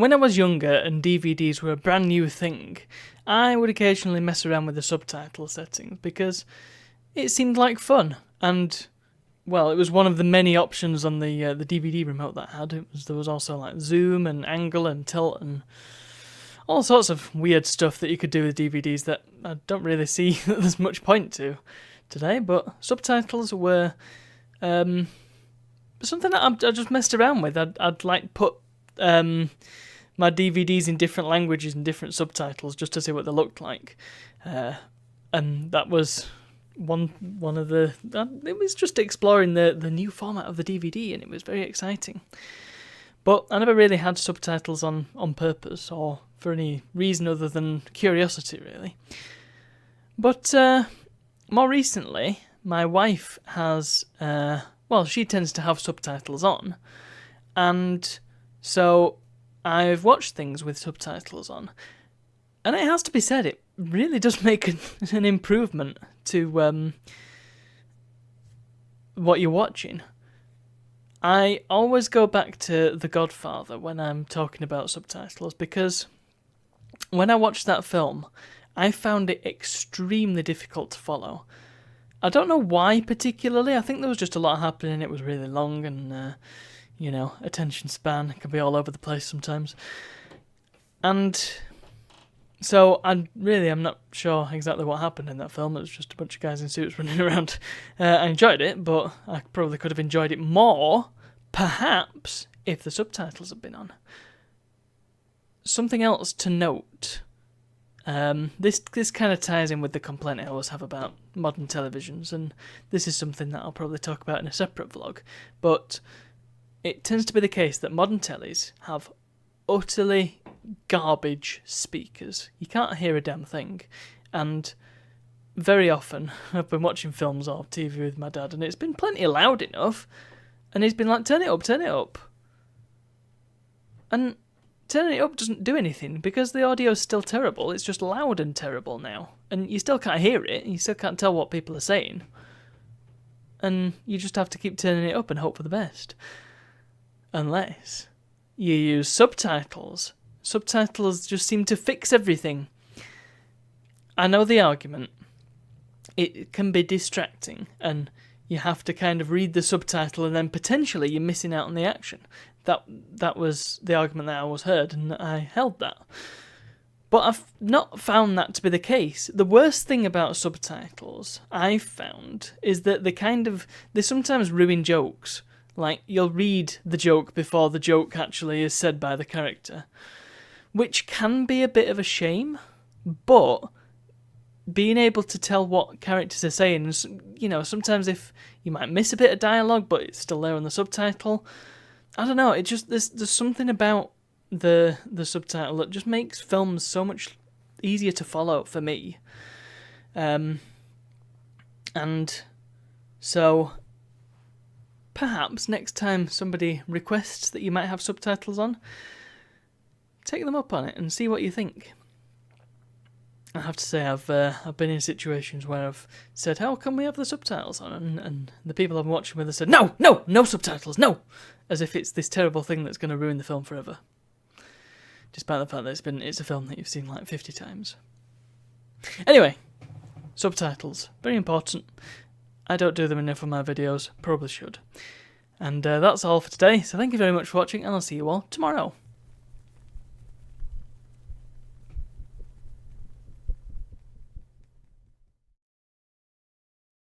when I was younger and DVDs were a brand new thing, I would occasionally mess around with the subtitle settings because it seemed like fun. And, well, it was one of the many options on the DVD remote that I had. There was also like zoom and angle and tilt and all sorts of weird stuff that you could do with DVDs that I don't really see that there's much point to today. But subtitles were something that I just messed around with. I'd like put my DVDs in different languages and different subtitles just to see what they looked like, and that was one of the. It was just exploring the new format of the DVD, and it was very exciting. But I never really had subtitles on purpose or for any reason other than curiosity, really. But more recently, my wife has. She tends to have subtitles on, and so I've watched things with subtitles on, and it has to be said, it really does make an improvement to what you're watching. I always go back to The Godfather when I'm talking about subtitles, because when I watched that film, I found it extremely difficult to follow. I don't know why particularly. I think there was just a lot happening. It was really long and, attention span can be all over the place sometimes. And so I'm not sure exactly what happened in that film. It was just a bunch of guys in suits running around. I enjoyed it, but I probably could have enjoyed it more, perhaps, if the subtitles had been on. Something else to note. This kind of ties in with the complaint I always have about modern televisions, and this is something that I'll probably talk about in a separate vlog, but it tends to be the case that modern tellies have utterly garbage speakers. You can't hear a damn thing, and very often I've been watching films or TV with my dad, and it's been plenty loud enough, and he's been like, turn it up. And turning it up doesn't do anything because the audio's still terrible. It's just loud and terrible now. And you still can't hear it. You still can't tell what people are saying. And you just have to keep turning it up and hope for the best. Unless you use subtitles. Subtitles just seem to fix everything. I know the argument. It can be distracting and you have to kind of read the subtitle and then potentially you're missing out on the action. That was the argument that I always heard, and I held that. But I've not found that to be the case. The worst thing about subtitles, I've found, is that they sometimes ruin jokes. Like, you'll read the joke before the joke actually is said by the character, which can be a bit of a shame, but being able to tell what characters are saying, sometimes if you might miss a bit of dialogue, but it's still there on the subtitle, I don't know, there's something about the subtitle that just makes films so much easier to follow for me. And so perhaps next time somebody requests that you might have subtitles on, take them up on it and see what you think. I have to say I've been in situations where I've said, how can we have the subtitles on? And the people I'm watching with have said, no subtitles, no! As if it's this terrible thing that's going to ruin the film forever. Despite the fact that it's a film that you've seen like 50 times. Anyway, subtitles, very important. I don't do them enough on my videos, probably should. And that's all for today, so thank you very much for watching, and I'll see you all tomorrow.